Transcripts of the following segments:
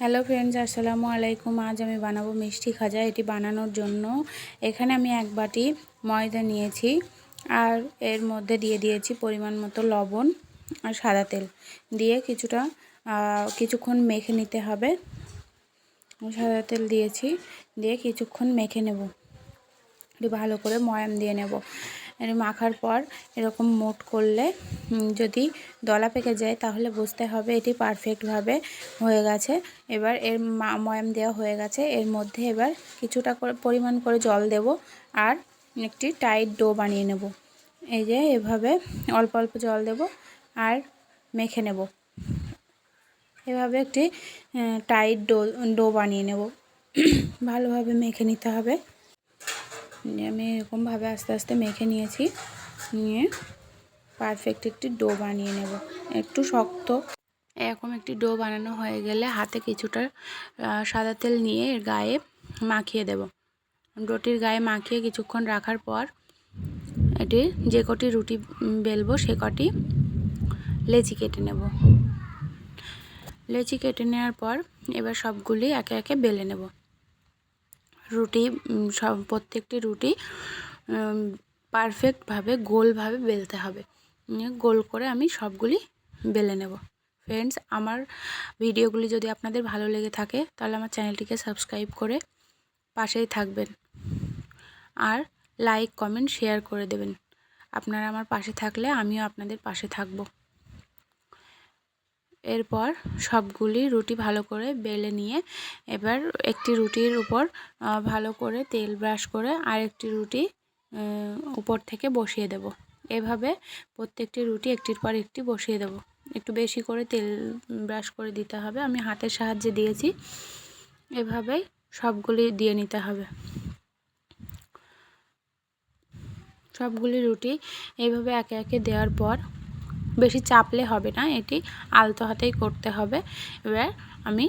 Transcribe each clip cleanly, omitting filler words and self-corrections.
Hello friends, আসসালামু আলাইকুম। আজ আমি বানাবো মিষ্টি খাজা। এটি বানানোর জন্য এখানে আমি এক বাটি ময়দা নিয়েছি আর এর মধ্যে দিয়ে দিয়েছি পরিমাণ মতো লবণ আর সাদা তেল দিয়ে কিছুক্ষণ মেখে নিতে হবে। সাদা তেল দিয়েছি, দিয়ে কিছুক্ষণ মেখে নেব, এটি ভালো করে ময়াম দিয়ে নেব। মাখার পর এরকম মোট করলে যদি দলা পেকে যায় তাহলে বুঝতে হবে এটি পারফেক্টভাবে হয়ে গেছে। এবার এর ময়াম দেওয়া হয়ে গেছে। এর মধ্যে এবার কিছুটা করে পরিমাণ করে জল দেব আর একটি টাইট ডো বানিয়ে নেব। এই যে এভাবে অল্প অল্প জল দেব আর মেখে নেব। এভাবে একটি টাইট ডো বানিয়ে নেব। ভালোভাবে মেখে নিতে হবে। আমি এরকমভাবে আস্তে আস্তে মেখে নিয়েছি, নিয়ে পারফেক্ট একটি ডো বানিয়ে নেব। একটু শক্ত এরকম একটি ডো বানানো হয়ে গেলে হাতে কিছুটা সাদা তেল নিয়ে এর গায়ে মাখিয়ে দেব। ডোটির গায়ে মাখিয়ে কিছুক্ষণ রাখার পর এটি যে কটি রুটি বেলবো সে কটি লেচি কেটে নেব। লেচি কেটে নেওয়ার পর এবার সবগুলি একে একে বেলে নেব। প্রত্যেকটি রুটি পারফেক্টভাবে গোলভাবে বেলতে হবে। গোল করে আমি সবগুলি বেলে নেব। ফ্রেন্ডস, আমার ভিডিওগুলি যদি আপনাদের ভালো লেগে থাকে তাহলে আমার চ্যানেলটিকে সাবস্ক্রাইব করে পাশেই থাকবেন আর লাইক, কমেন্ট, শেয়ার করে দেবেন। আপনারা আমার পাশে থাকলে আমিও আপনাদের পাশে থাকব। এরপর সবগুলি রুটি ভালো করে বেলে নিয়ে এবার একটি রুটির উপর ভালো করে তেল ব্রাশ করে আরেকটি রুটি উপর থেকে বসিয়ে দেব। এভাবে প্রত্যেকটি রুটি একটির পর একটি বসিয়ে দেব। একটু বেশি করে তেল ব্রাশ করে দিতে হবে। আমি হাতের সাহায্যে দিয়েছি। এভাবেই সবগুলি দিয়ে নিতে হবে। সবগুলি রুটি এইভাবে একে একে দেওয়ার পর বেশি চাপলে হবে না, এটি আলতো হাতেই করতে হবে। এবার আমি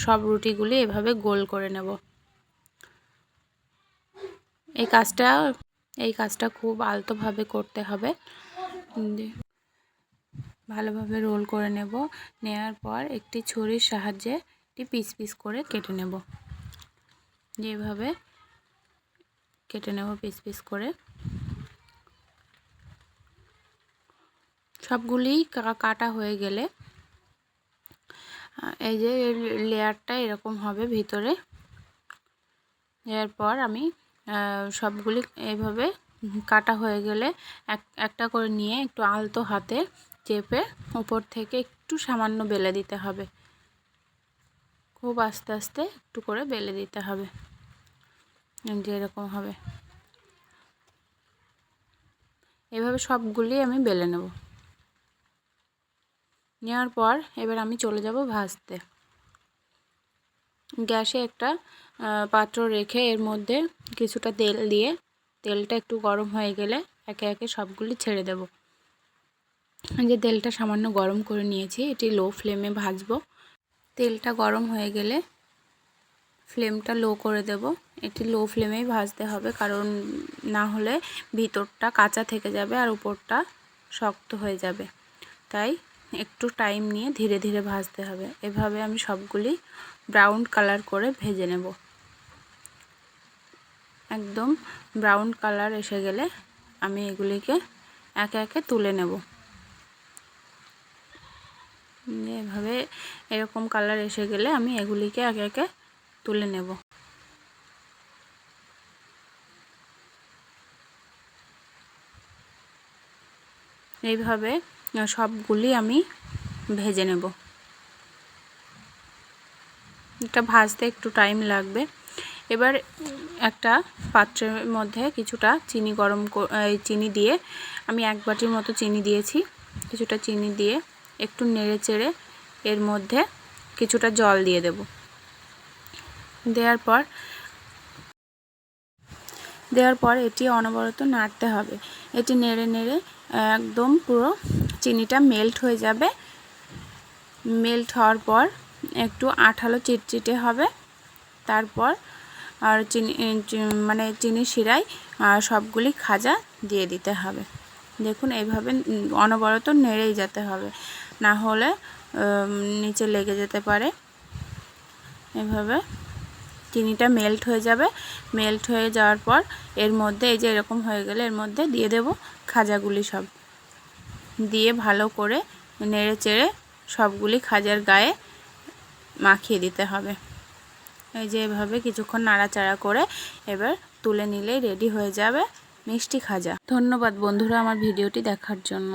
সব রুটিগুলি এভাবে গোল করে নেব। এই কাজটা খুব আলতোভাবে করতে হবে। ভালোভাবে রোল করে নেব। নেওয়ার পর একটি ছুরির সাহায্যে একটি পিস পিস করে কেটে নেব। যেভাবে কেটে নেব পিস পিস করে। সবগুলি কাটা হয়ে গেলে এই যে লেয়ারটা এরকম হবে ভিতরে। এরপর আমি সবগুলি এইভাবে কাটা হয়ে গেলে একটা করে নিয়ে একটু আলতো হাতে চেপে উপর থেকে একটু সামান্য বেলে দিতে হবে। খুব আস্তে আস্তে একটু করে বেলে দিতে হবে, যে এরকম হবে। এভাবে সবগুলি আমি বেলে নেব। নেওয়ার পর এবার আমি চলে যাব ভাজতে। গ্যাসে একটা পাত্র রেখে এর মধ্যে কিছুটা তেল দিয়ে তেলটা একটু গরম হয়ে গেলে একে একে সবগুলি ছেড়ে দেব। যে তেলটা সামান্য গরম করে নিয়েছি, এটি লো ফ্লেমে ভাজবো। তেলটা গরম হয়ে গেলে ফ্লেমটা লো করে দেব। এটি লো ফ্লেমেই ভাজতে হবে, কারণ না হলে ভিতরটা কাঁচা থেকে যাবে আর উপরটা শক্ত হয়ে যাবে। তাই একটু টাইম নিয়ে ধীরে ধীরে ভাজতে হবে। এভাবে আমি সবগুলি ব্রাউন কালার করে ভেজে নেব। একদম ব্রাউন কালার এসে গেলে আমি এগুলিকে একে একে তুলে নেব। এভাবে এরকম কালার এসে গেলে আমি এগুলিকে একে একে তুলে নেব। এইভাবে সবগুলি আমি ভেজে নেব। এটা ভাজতে একটু টাইম লাগবে। এবার একটা পাত্রের মধ্যে কিছুটা চিনি দিয়ে আমি এক বাটির মতো চিনি দিয়েছি। কিছুটা চিনি দিয়ে একটু নেড়ে চেড়ে এর মধ্যে কিছুটা জল দিয়ে দেব। দেওয়ার পর এটি অনবরত নাড়তে হবে। এটি নেড়ে নেড়ে একদম পুরো চিনিটা মেল্ট হয়ে যাবে। মেল্ট হওয়ার পর একটু আঠালো চিটচিটে হবে। তারপর আর চিনির শিরায় সবগুলি খাজা দিয়ে দিতে হবে। দেখুন এইভাবে অনবরত নেড়েই যেতে হবে, না হলে নিচে লেগে যেতে পারে। এভাবে চিনিটা মেল্ট হয়ে যাবে। মেল্ট হয়ে যাওয়ার পর এর মধ্যে এই যে এরকম হয়ে গেলে এর মধ্যে দিয়ে দেব খাজাগুলি সব, দিয়ে ভালো করে নেড়ে চেড়ে সবগুলি খাজার গায়ে মাখিয়ে দিতে হবে। এই যে এভাবে কিছুক্ষণ নাড়াচাড়া করে এবার তুলে নিলেই রেডি হয়ে যাবে মিষ্টি খাজা। ধন্যবাদ বন্ধুরা আমার ভিডিওটি দেখার জন্য।